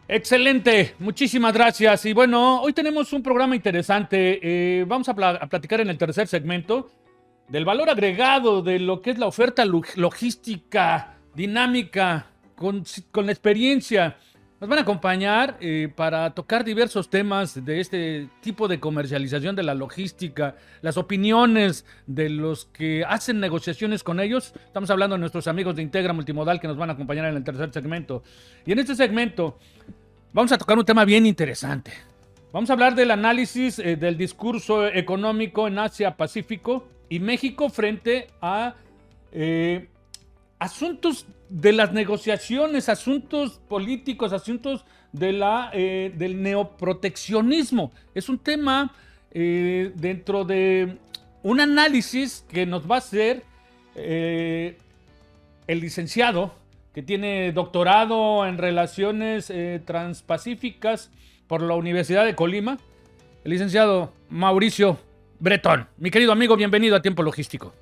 Excelente, muchísimas gracias. Y bueno, hoy tenemos un programa interesante. Vamos a platicar en el tercer segmento del valor agregado de lo que es la oferta logística dinámica con la experiencia. Nos van a acompañar para tocar diversos temas de este tipo de comercialización de la logística, las opiniones de los que hacen negociaciones con ellos. Estamos hablando de nuestros amigos de Integra Multimodal que nos van a acompañar en el tercer segmento. Y en este segmento vamos a tocar un tema bien interesante. Vamos a hablar del análisis del discurso económico en Asia-Pacífico y México frente a asuntos de las negociaciones, asuntos políticos, asuntos del neoproteccionismo. Es un tema dentro de un análisis que nos va a hacer el licenciado que tiene doctorado en relaciones transpacíficas por la Universidad de Colima, el licenciado Mauricio Bretón. Mi querido amigo, bienvenido a Tiempo Logístico.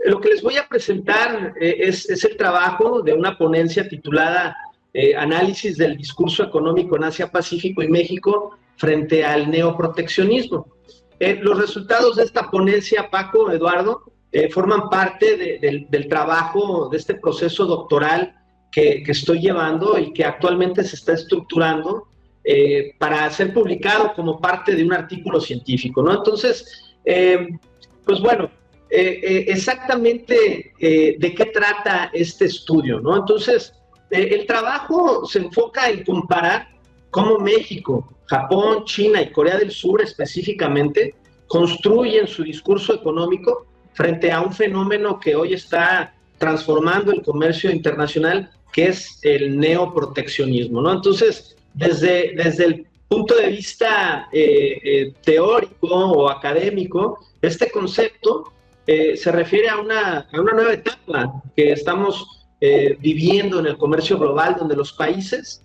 Lo que les voy a presentar es el trabajo de una ponencia titulada Análisis del discurso económico en Asia-Pacífico y México frente al neoproteccionismo. Los resultados de esta ponencia, Paco, Eduardo, forman parte del trabajo, de este proceso doctoral que estoy llevando y que actualmente se está estructurando para ser publicado como parte de un artículo científico, ¿no? Entonces, pues bueno, exactamente de qué trata este estudio, ¿no? Entonces, el trabajo se enfoca en comparar cómo México, Japón, China y Corea del Sur específicamente construyen su discurso económico frente a un fenómeno que hoy está transformando el comercio internacional, que es el neoproteccionismo, ¿no? Entonces, desde el punto de vista teórico o académico, este concepto se refiere a una nueva etapa que estamos viviendo en el comercio global, donde los países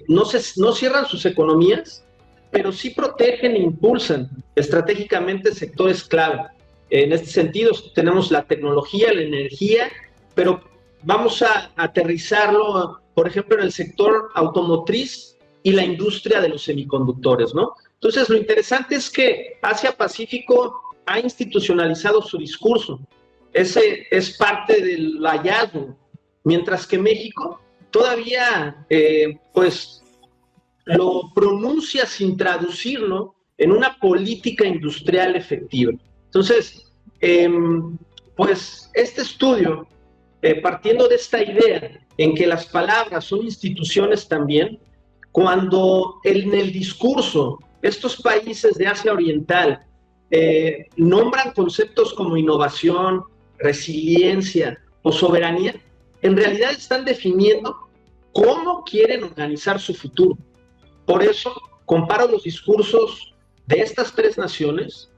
no cierran sus economías, pero sí protegen e impulsan estratégicamente sectores clave. En este sentido, tenemos la tecnología, la energía, pero vamos a aterrizarlo, por ejemplo, en el sector automotriz y la industria de los semiconductores, ¿no? Entonces, lo interesante es que Asia-Pacífico ha institucionalizado su discurso. Ese es parte del hallazgo, mientras que México todavía, pues, lo pronuncia sin traducirlo en una política industrial efectiva. Entonces, pues este estudio, partiendo de esta idea en que las palabras son instituciones también, cuando en el discurso estos países de Asia Oriental nombran conceptos como innovación, resiliencia o soberanía, en realidad están definiendo cómo quieren organizar su futuro. Por eso comparo los discursos de estas tres naciones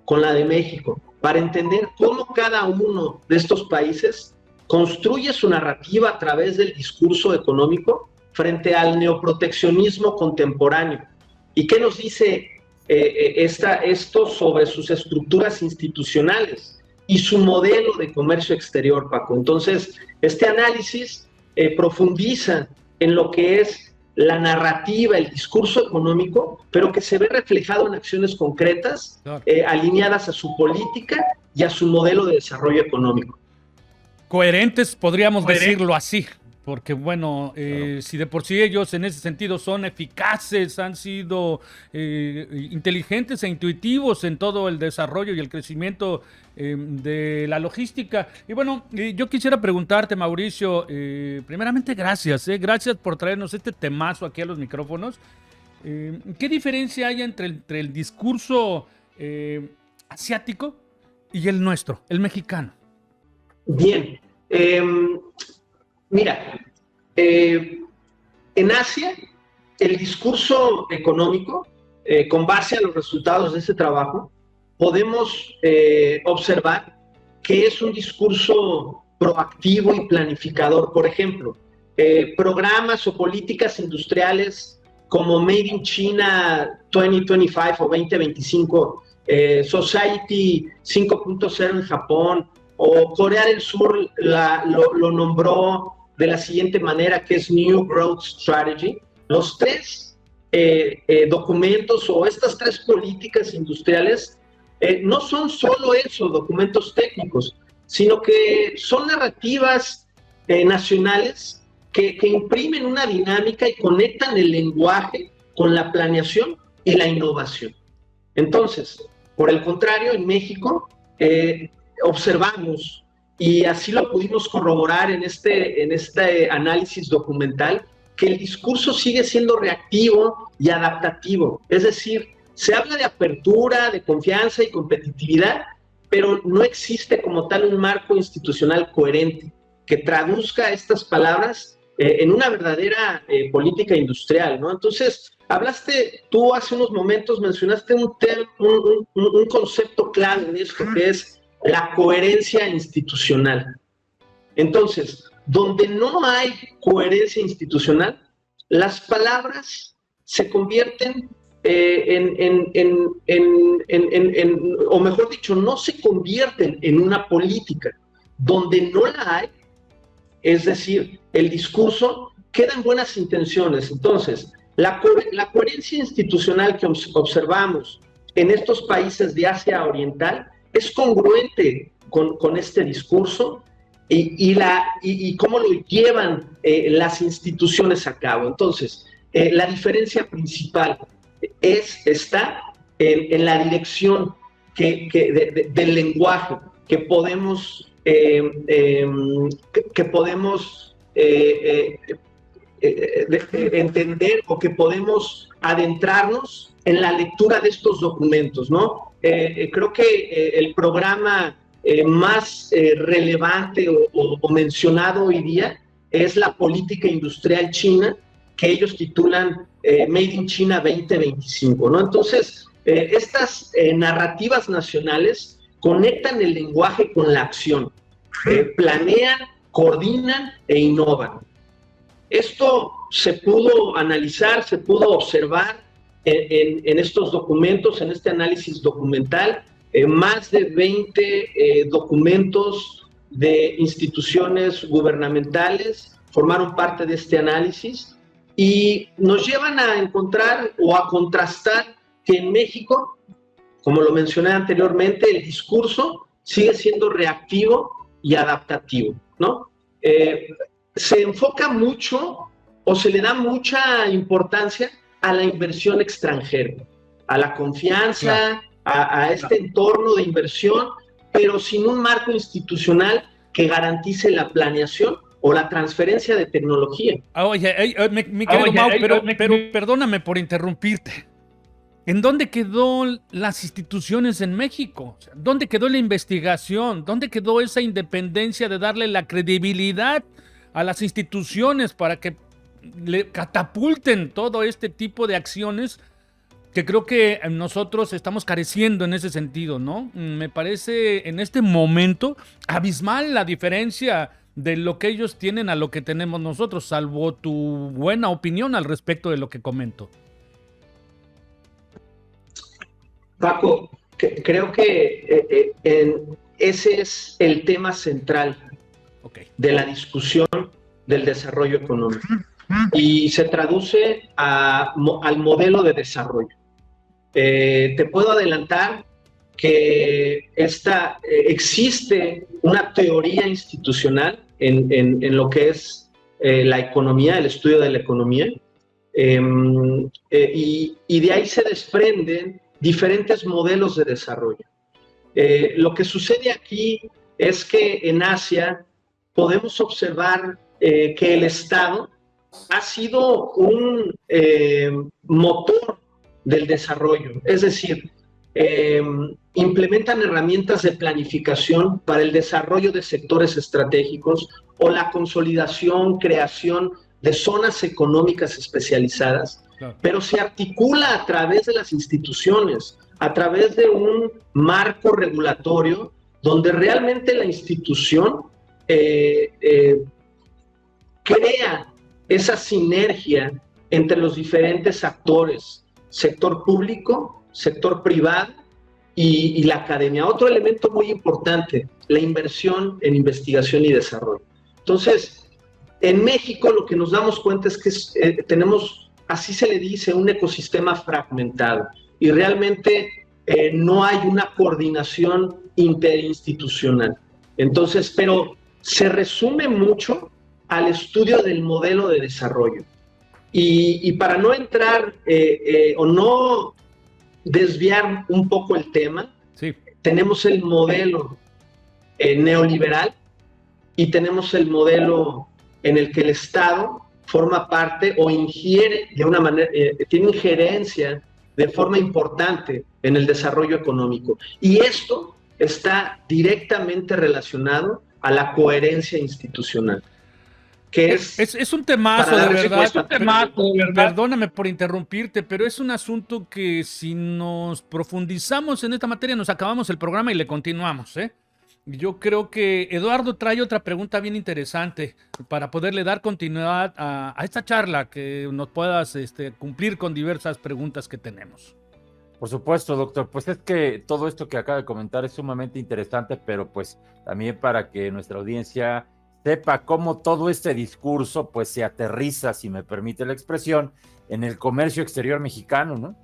con la de México, para entender cómo cada uno de estos países construye su narrativa a través del discurso económico frente al neoproteccionismo contemporáneo. ¿Y qué nos dice esto sobre sus estructuras institucionales y su modelo de comercio exterior, Paco? Entonces, este análisis profundiza en lo que es la narrativa, el discurso económico, pero que se ve reflejado en acciones concretas, claro, alineadas a su política y a su modelo de desarrollo económico. Coherentes, podríamos decirlo así, porque bueno, claro, si de por sí ellos en ese sentido son eficaces, han sido inteligentes e intuitivos en todo el desarrollo y el crecimiento de la logística. Y bueno, yo quisiera preguntarte, Mauricio, primeramente gracias por traernos este temazo aquí a los micrófonos. ¿Qué diferencia hay entre el discurso asiático y el nuestro, el mexicano? Bien, mira, en Asia el discurso económico, con base a los resultados de ese trabajo, podemos observar que es un discurso proactivo y planificador. Por ejemplo, programas o políticas industriales como Made in China 2025 o 2025, Society 5.0 en Japón, o Corea del Sur lo nombró de la siguiente manera, que es New Growth Strategy. Los tres documentos o estas tres políticas industriales no son solo eso, documentos técnicos, sino que son narrativas nacionales que imprimen una dinámica y conectan el lenguaje con la planeación y la innovación. Entonces, por el contrario, en México observamos, y así lo pudimos corroborar en este análisis documental, que el discurso sigue siendo reactivo y adaptativo. Es decir, se habla de apertura, de confianza y competitividad, pero no existe como tal un marco institucional coherente que traduzca estas palabras en una verdadera política industrial, ¿no? Entonces, tú hace unos momentos mencionaste un concepto clave en esto, que es la coherencia institucional. Entonces, donde no hay coherencia institucional, las palabras se convierten o mejor dicho, no se convierten en una política. Donde no la hay, es decir, el discurso queda en buenas intenciones. Entonces, la coherencia institucional que observamos en estos países de Asia Oriental es congruente con este discurso y cómo lo llevan las instituciones a cabo. Entonces, la diferencia principal está en la dirección del lenguaje que podemos entender o que podemos adentrarnos en la lectura de estos documentos, ¿no? Creo que el programa más relevante o mencionado hoy día es la política industrial china, que ellos titulan Made in China 2025, ¿no? Entonces, estas narrativas nacionales conectan el lenguaje con la acción, planean, coordinan e innovan. Esto se pudo analizar, se pudo observar en estos documentos, en este análisis documental, más de 20 documentos de instituciones gubernamentales formaron parte de este análisis y nos llevan a encontrar o a contrastar que en México, como lo mencioné anteriormente, el discurso sigue siendo reactivo y adaptativo, ¿no? Se enfoca mucho o se le da mucha importancia a la inversión extranjera, a la confianza, a este entorno de inversión, pero sin un marco institucional que garantice la planeación o la transferencia de tecnología. Oye, mi querido Mau, pero perdóname por interrumpirte. ¿En dónde quedó las instituciones en México? ¿Dónde quedó la investigación? ¿Dónde quedó esa independencia de darle la credibilidad a las instituciones para que le catapulten todo este tipo de acciones que creo que nosotros estamos careciendo en ese sentido, ¿no? Me parece en este momento abismal la diferencia de lo que ellos tienen a lo que tenemos nosotros, salvo tu buena opinión al respecto de lo que comento. Paco, creo que ese es el tema central de la discusión del desarrollo económico y se traduce al modelo de desarrollo. Te puedo adelantar que existe una teoría institucional en lo que es la economía, el estudio de la economía, y de ahí se desprenden diferentes modelos de desarrollo. Lo que sucede aquí es que en Asia podemos observar que el Estado ha sido un motor del desarrollo, es decir, implementan herramientas de planificación para el desarrollo de sectores estratégicos o la consolidación, creación de zonas económicas especializadas, pero se articula a través de las instituciones, a través de un marco regulatorio donde realmente la institución crea esa sinergia entre los diferentes actores, sector público, sector privado y la academia. Otro elemento muy importante, la inversión en investigación y desarrollo. Entonces, en México lo que nos damos cuenta es que tenemos así se le dice, un ecosistema fragmentado y realmente no hay una coordinación interinstitucional. Entonces, pero se resume mucho al estudio del modelo de desarrollo. Y para no entrar o no desviar un poco el tema, sí, tenemos el modelo neoliberal y tenemos el modelo en el que el Estado forma parte o ingiere de una manera, tiene injerencia de forma importante en el desarrollo económico. Y esto está directamente relacionado a la coherencia institucional, que es un temazo, de verdad. Es un temazo, de verdad. Perdóname por interrumpirte, pero es un asunto que si nos profundizamos en esta materia, nos acabamos el programa y le continuamos, ¿eh? Yo creo que Eduardo trae otra pregunta bien interesante para poderle dar continuidad a esta charla, que nos puedas cumplir con diversas preguntas que tenemos. Por supuesto, doctor. Pues es que todo esto que acaba de comentar es sumamente interesante, pero pues también para que nuestra audiencia sepa cómo todo este discurso pues se aterriza, si me permite la expresión, en el comercio exterior mexicano, ¿no?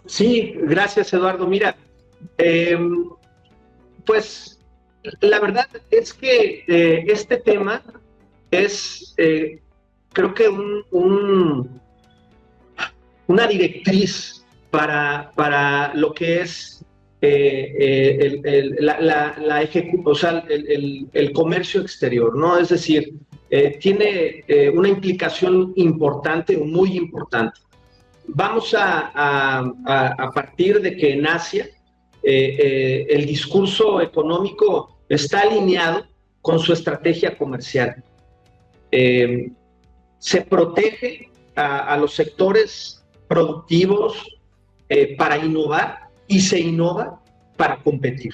Sí, gracias, Eduardo. Mira, pues la verdad es que este tema es, creo que una directriz para lo que es o sea, el comercio exterior, ¿no? Es decir, tiene una implicación importante, muy importante. Vamos a partir de que en Asia el discurso económico está alineado con su estrategia comercial. Se protege a los sectores productivos para innovar y se innova para competir.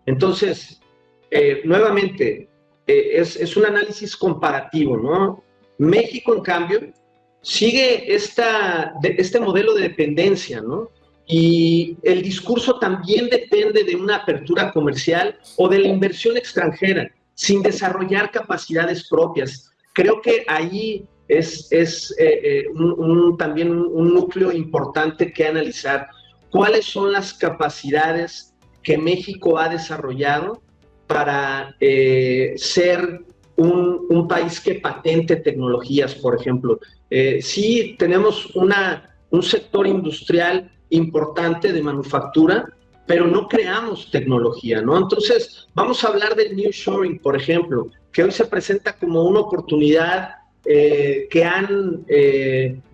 Entonces, nuevamente, es un análisis comparativo, ¿no? México, en cambio, sigue este modelo de dependencia, ¿no? Y el discurso también depende de una apertura comercial o de la inversión extranjera, sin desarrollar capacidades propias. Creo que ahí es también un núcleo importante que analizar. ¿Cuáles son las capacidades que México ha desarrollado para ser un país que patente tecnologías, por ejemplo? Sí, tenemos un sector industrial importante de manufactura, pero no creamos tecnología, ¿no? Entonces, vamos a hablar del nearshoring, por ejemplo, que hoy se presenta como una oportunidad que han,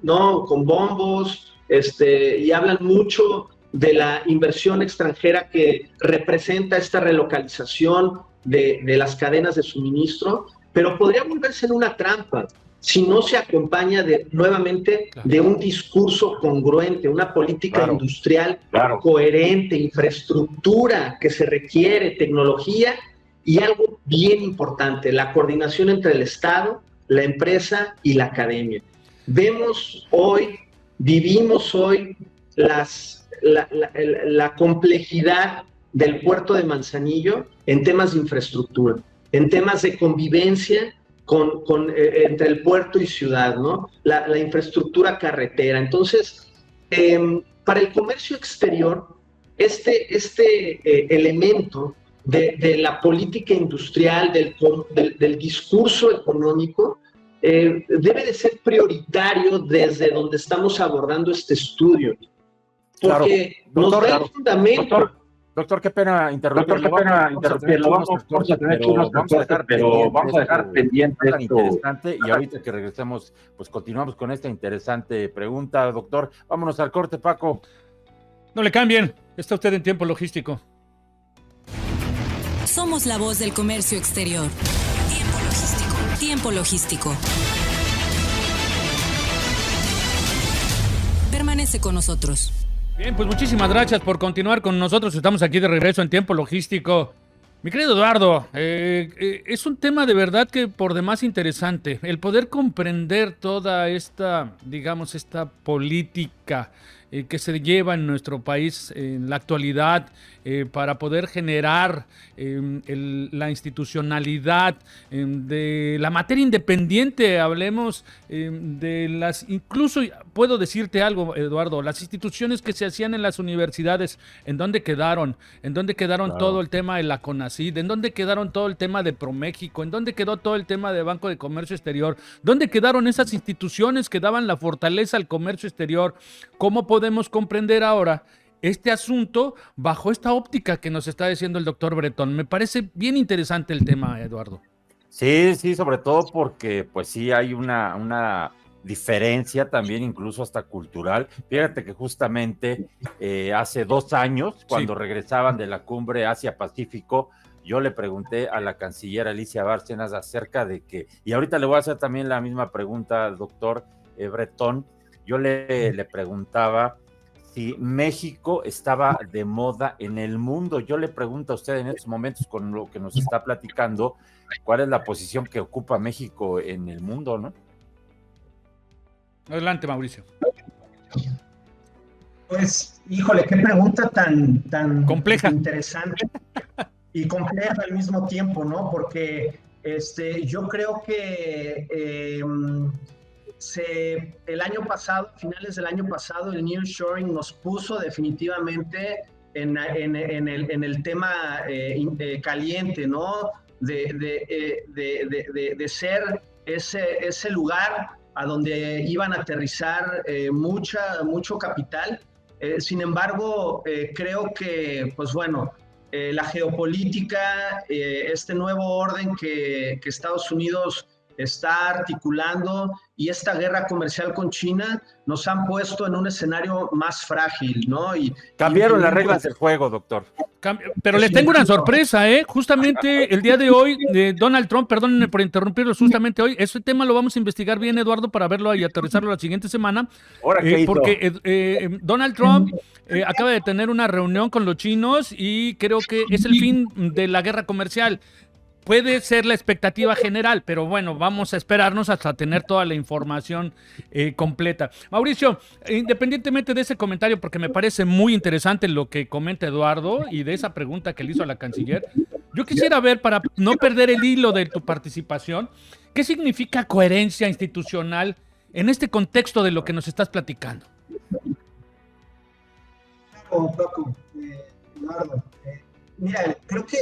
¿no? Con bombos, y hablan mucho de la inversión extranjera que representa esta relocalización de las cadenas de suministro, pero podría volverse en una trampa si no se acompaña nuevamente de un discurso congruente, una política industrial coherente, infraestructura que se requiere, tecnología y algo bien importante, la coordinación entre el Estado, la empresa y la academia. Vivimos hoy la complejidad del puerto de Manzanillo en temas de infraestructura, en temas de convivencia entre el puerto y ciudad, ¿no? La infraestructura carretera. Entonces, para el comercio exterior, este elemento de la política industrial, del discurso económico, debe de ser prioritario desde donde estamos abordando este estudio. Porque nos da el fundamento. Doctor, qué pena interrumpirlo. Vamos a tener unos cortes, pero vamos a dejar pendiente esto. Interesante, y ahorita que regresemos, pues continuamos con esta interesante pregunta, doctor. Vámonos al corte, Paco. No le cambien, está usted en Tiempo Logístico. Somos la voz del comercio exterior. Tiempo Logístico. Tiempo Logístico. Permanece con nosotros. Bien, pues muchísimas gracias por continuar con nosotros. Estamos aquí de regreso en Tiempo Logístico. Mi querido Eduardo, es un tema de verdad que por demás interesante. El poder comprender toda esta, digamos, esta política que se lleva en nuestro país en la actualidad para poder generar la institucionalidad de la materia independiente, hablemos de las, incluso puedo decirte algo, Eduardo, las instituciones que se hacían en las universidades, ¿en dónde quedaron? ¿En dónde quedaron Claro. todo el tema de la CONACYT? ¿En dónde quedaron todo el tema de ProMéxico? ¿En dónde quedó todo el tema de Banco de Comercio Exterior? ¿Dónde quedaron esas instituciones que daban la fortaleza al comercio exterior? ¿Cómo podemos comprender ahora este asunto bajo esta óptica que nos está diciendo el doctor Bretón? Me parece bien interesante el tema, Eduardo. Sí, sobre todo porque pues sí hay una diferencia también incluso hasta cultural. Fíjate que justamente hace 2 años, cuando regresaban de la cumbre Asia-Pacífico, yo le pregunté a la canciller Alicia Bárcenas acerca de que, y ahorita le voy a hacer también la misma pregunta al doctor Bretón, yo le preguntaba si México estaba de moda en el mundo. Yo le pregunto a usted en estos momentos, con lo que nos está platicando, ¿cuál es la posición que ocupa México en el mundo, no? Adelante, Mauricio. Pues, híjole, qué pregunta tan compleja, interesante y compleja al mismo tiempo, ¿no? Porque yo creo que el año pasado, finales del año pasado, el nearshoring nos puso definitivamente en el tema caliente, ¿no? De ser ese lugar a donde iban a aterrizar mucho capital. Sin embargo, creo que, pues bueno, la geopolítica, este nuevo orden que Estados Unidos está articulando y esta guerra comercial con China nos han puesto en un escenario más frágil, ¿no? Cambiaron las reglas del juego, doctor. Pero les tengo una sorpresa, ¿eh? Justamente el día de hoy, Donald Trump, perdónenme por interrumpirlos, justamente hoy, ese tema lo vamos a investigar bien, Eduardo, para verlo y aterrizarlo la siguiente semana. Porque Donald Trump acaba de tener una reunión con los chinos y creo que es el fin de la guerra comercial. Puede ser la expectativa general, pero bueno, vamos a esperarnos hasta tener toda la información completa. Mauricio, independientemente de ese comentario, porque me parece muy interesante lo que comenta Eduardo y de esa pregunta que le hizo a la canciller, yo quisiera ver, para no perder el hilo de tu participación, ¿qué significa coherencia institucional en este contexto de lo que nos estás platicando? Paco, Eduardo, mira, creo que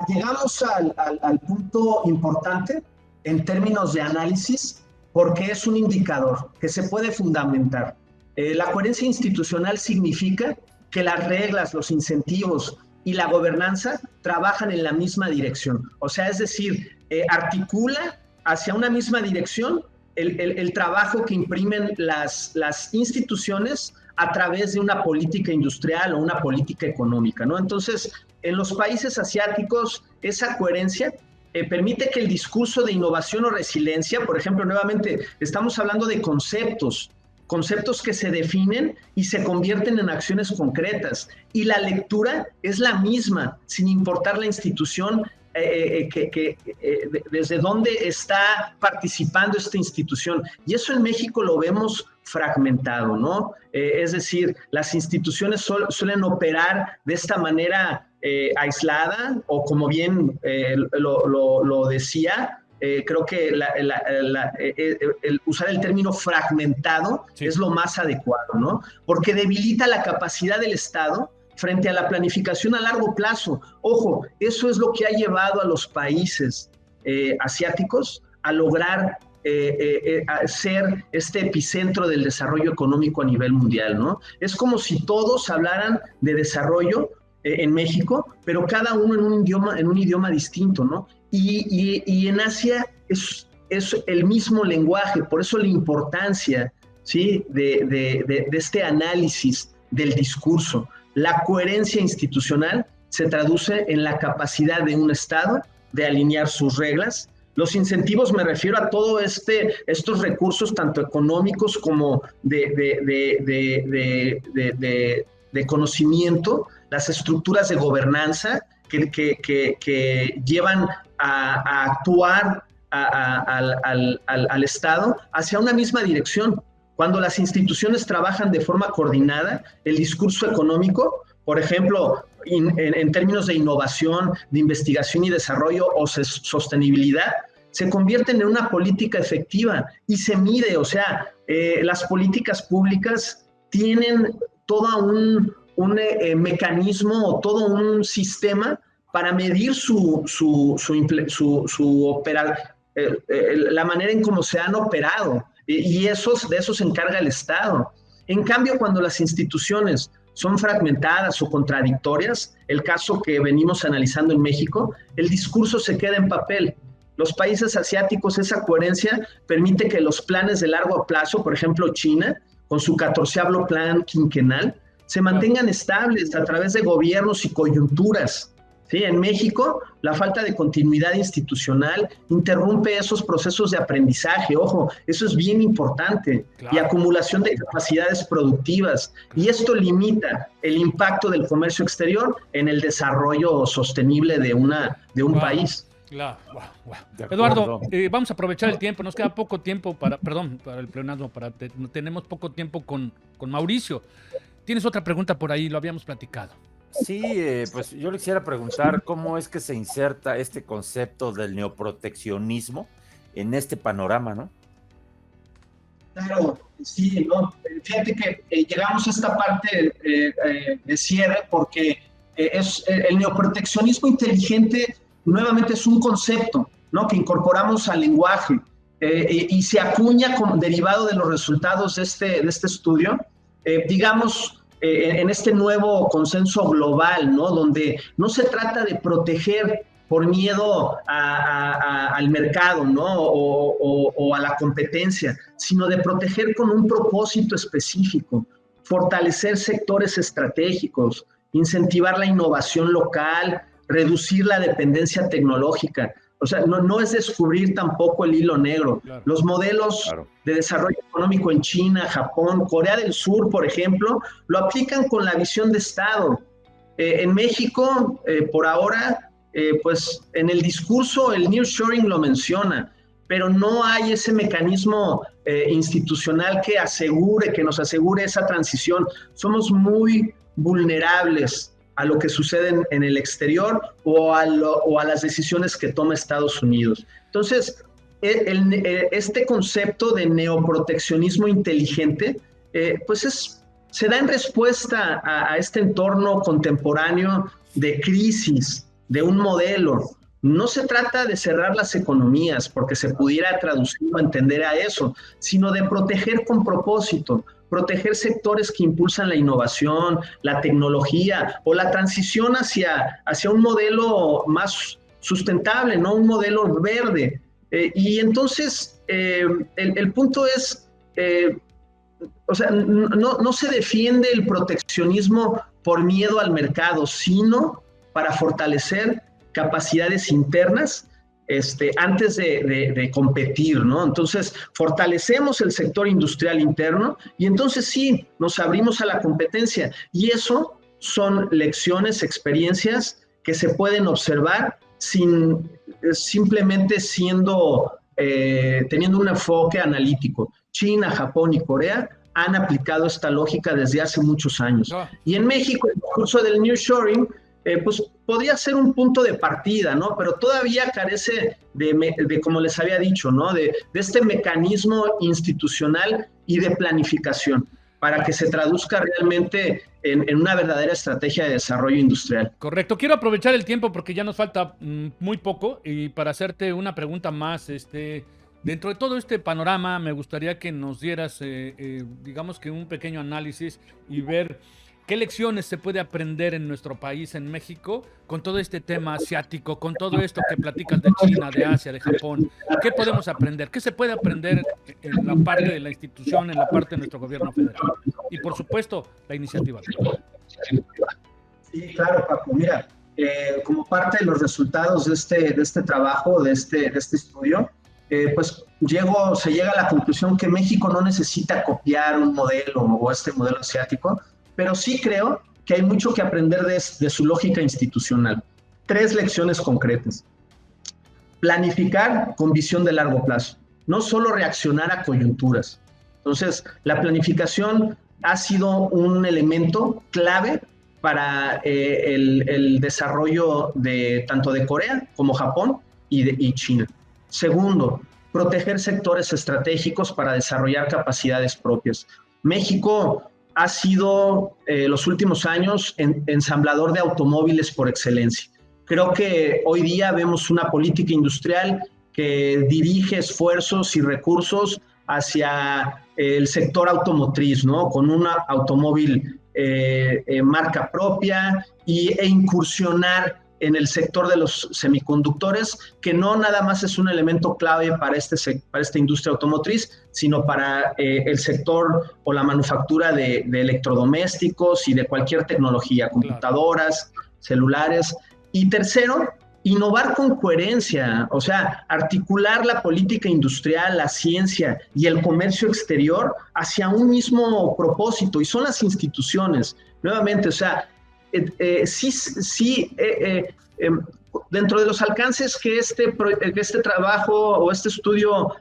llegamos al punto importante en términos de análisis, porque es un indicador que se puede fundamentar. La coherencia institucional significa que las reglas, los incentivos y la gobernanza trabajan en la misma dirección. O sea, es decir, articula hacia una misma dirección el trabajo que imprimen las instituciones a través de una política industrial o una política económica, ¿no? Entonces, en los países asiáticos, esa coherencia permite que el discurso de innovación o resiliencia, por ejemplo, nuevamente, estamos hablando de conceptos que se definen y se convierten en acciones concretas. Y la lectura es la misma, sin importar la institución desde dónde está participando esta institución. Y eso en México lo vemos fragmentado, ¿no? Es decir, las instituciones suelen operar de esta manera aislada, o como bien lo decía, creo que el usar el término fragmentado es lo más adecuado, ¿no? Porque debilita la capacidad del Estado frente a la planificación a largo plazo. Ojo, eso es lo que ha llevado a los países asiáticos a lograr ser este epicentro del desarrollo económico a nivel mundial, ¿no? Es como si todos hablaran de desarrollo en México, pero cada uno en un idioma distinto, ¿no? Y en Asia es el mismo lenguaje, por eso la importancia, ¿sí?, de este análisis del discurso. La coherencia institucional se traduce en la capacidad de un Estado de alinear sus reglas. Los incentivos, me refiero a todo estos recursos, tanto económicos como de conocimiento, las estructuras de gobernanza que llevan a actuar al Estado hacia una misma dirección. Cuando las instituciones trabajan de forma coordinada, el discurso económico, por ejemplo, en términos de innovación, de investigación y desarrollo o sostenibilidad, se convierten en una política efectiva y se mide, o sea, las políticas públicas tienen todo un mecanismo o todo un sistema para medir la manera en cómo se han operado, y de eso se encarga el Estado. En cambio, cuando las instituciones son fragmentadas o contradictorias, el caso que venimos analizando en México, el discurso se queda en papel. Los países asiáticos, esa coherencia permite que los planes de largo plazo, por ejemplo China, con su 14º plan quinquenal, se mantengan estables a través de gobiernos y coyunturas. ¿Sí? En México, la falta de continuidad institucional interrumpe esos procesos de aprendizaje, ojo, eso es bien importante, claro, y acumulación de capacidades productivas, y esto limita el impacto del comercio exterior en el desarrollo sostenible de un país. Claro. Eduardo, vamos a aprovechar el tiempo, nos queda poco tiempo para el pleonasmo, tenemos poco tiempo con Mauricio. Tienes otra pregunta por ahí, lo habíamos platicado. Sí, pues yo le quisiera preguntar cómo es que se inserta este concepto del neoproteccionismo en este panorama, ¿no? Claro, sí, ¿no? Fíjate que llegamos a esta parte de cierre porque el neoproteccionismo inteligente nuevamente es un concepto, ¿no?, que incorporamos al lenguaje y se acuña derivado de los resultados de este estudio, digamos, en este nuevo consenso global, ¿no?, donde no se trata de proteger por miedo al mercado, ¿no?, o a la competencia, sino de proteger con un propósito específico, fortalecer sectores estratégicos, incentivar la innovación local, reducir la dependencia tecnológica. O sea, no es descubrir tampoco el hilo negro. Claro. Los modelos de desarrollo económico en China, Japón, Corea del Sur, por ejemplo, lo aplican con la visión de Estado. En México, por ahora, pues en el discurso el nearshoring lo menciona, pero no hay ese mecanismo institucional que nos asegure esa transición. Somos muy vulnerables a lo que sucede en el exterior o a las decisiones que toma Estados Unidos. Entonces, este concepto de neoproteccionismo inteligente, pues se da en respuesta a este entorno contemporáneo de crisis, de un modelo. No se trata de cerrar las economías, porque se pudiera traducir o entender a eso, sino de proteger con propósito, proteger sectores que impulsan la innovación, la tecnología o la transición hacia un modelo más sustentable, ¿no?, un modelo verde. Y entonces el punto es, o sea, no se defiende el proteccionismo por miedo al mercado, sino para fortalecer capacidades internas antes de competir, ¿no? Entonces, fortalecemos el sector industrial interno y entonces sí, nos abrimos a la competencia. Y eso son lecciones, experiencias que se pueden observar simplemente teniendo un enfoque analítico. China, Japón y Corea han aplicado esta lógica desde hace muchos años. Y en México, el discurso del nearshoring, pues podría ser un punto de partida, ¿no? Pero todavía carece de como les había dicho, ¿no?, de este mecanismo institucional y de planificación para que se traduzca realmente en una verdadera estrategia de desarrollo industrial. Correcto. Quiero aprovechar el tiempo porque ya nos falta muy poco y para hacerte una pregunta más, dentro de todo este panorama me gustaría que nos dieras, digamos que un pequeño análisis y ver ¿qué lecciones se puede aprender en nuestro país, en México, con todo este tema asiático, con todo esto que platicas de China, de Asia, de Japón? ¿Qué podemos aprender? ¿Qué se puede aprender en la parte de la institución, en la parte de nuestro gobierno federal? Y, por supuesto, la iniciativa. Sí, claro, Paco. Mira, como parte de los resultados de este trabajo, de este estudio, pues se llega a la conclusión que México no necesita copiar un modelo o este modelo asiático, pero sí creo que hay mucho que aprender de su lógica institucional. 3 lecciones concretas. Planificar con visión de largo plazo, no solo reaccionar a coyunturas. Entonces, la planificación ha sido un elemento clave para el desarrollo tanto de Corea como Japón y China. Segundo, proteger sectores estratégicos para desarrollar capacidades propias. México ha sido los últimos años ensamblador de automóviles por excelencia. Creo que hoy día vemos una política industrial que dirige esfuerzos y recursos hacia el sector automotriz, ¿no? Con un automóvil marca propia e incursionar en el sector de los semiconductores, que no nada más es un elemento clave para esta industria automotriz, sino para el sector o la manufactura de electrodomésticos y de cualquier tecnología, computadoras, celulares. Y tercero, innovar con coherencia, o sea, articular la política industrial, la ciencia y el comercio exterior hacia un mismo propósito, y son las instituciones. Nuevamente, o sea, dentro de los alcances que este trabajo o este estudio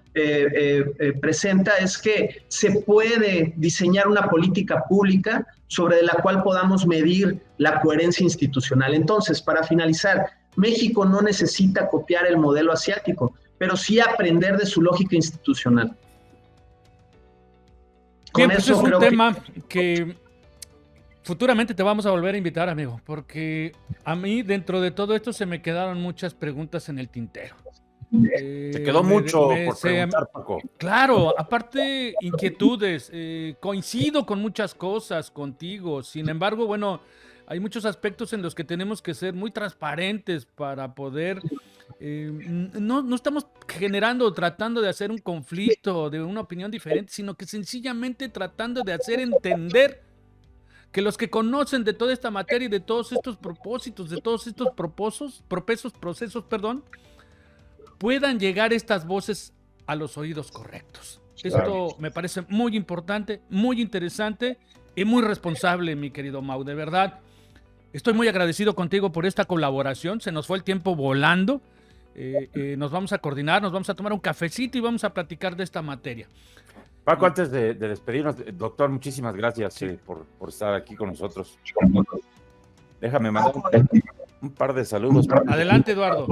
presenta, es que se puede diseñar una política pública sobre la cual podamos medir la coherencia institucional. Entonces, para finalizar, México no necesita copiar el modelo asiático, pero sí aprender de su lógica institucional. Bien, pues es un tema que futuramente te vamos a volver a invitar, amigo, porque a mí dentro de todo esto se me quedaron muchas preguntas en el tintero. Se quedó mucho por preguntar, Paco. Claro, aparte inquietudes, coincido con muchas cosas contigo, sin embargo, bueno, hay muchos aspectos en los que tenemos que ser muy transparentes para poder, no estamos generando o tratando de hacer un conflicto de una opinión diferente, sino que sencillamente tratando de hacer entender que los que conocen de toda esta materia y de todos estos propósitos, de todos estos procesos, puedan llegar estas voces a los oídos correctos. Esto me parece muy importante, muy interesante y muy responsable, mi querido Mau. De verdad, estoy muy agradecido contigo por esta colaboración. Se nos fue el tiempo volando. Nos vamos a coordinar, nos vamos a tomar un cafecito y vamos a platicar de esta materia. Paco, antes de despedirnos, doctor, muchísimas gracias por estar aquí con nosotros. Déjame mandar un par de saludos. Adelante, Eduardo.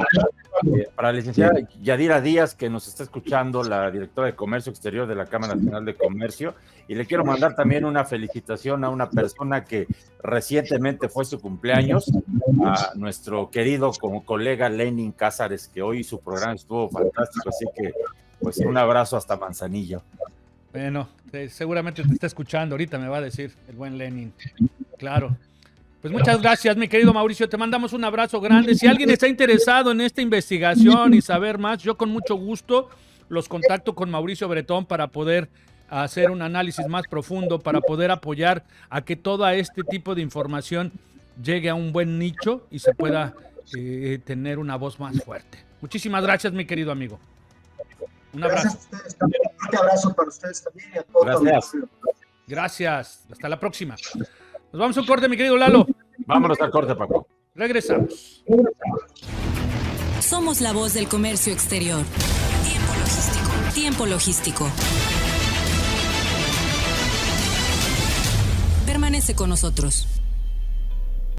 Para la licenciada Yadira Díaz, que nos está escuchando, la directora de Comercio Exterior de la Cámara Nacional de Comercio, y le quiero mandar también una felicitación a una persona que recientemente fue su cumpleaños, a nuestro querido como colega Lenin Cázares, que hoy su programa estuvo fantástico, así que pues un abrazo hasta Manzanillo. Bueno, seguramente te está escuchando, ahorita me va a decir el buen Lenin. Claro. Pues muchas gracias, mi querido Mauricio, te mandamos un abrazo grande. Si alguien está interesado en esta investigación y saber más, yo con mucho gusto los contacto con Mauricio Bretón para poder hacer un análisis más profundo, para poder apoyar a que todo este tipo de información llegue a un buen nicho y se pueda tener una voz más fuerte. Muchísimas gracias, mi querido amigo. Un abrazo. Gracias a ustedes también. Un fuerte abrazo para ustedes también y a todos. Gracias. Gracias. Hasta la próxima. Nos vamos a un corte, mi querido Lalo. Vámonos al corte, Paco. Regresamos. Somos la voz del comercio exterior. Tiempo logístico. Tiempo logístico. Permanece con nosotros.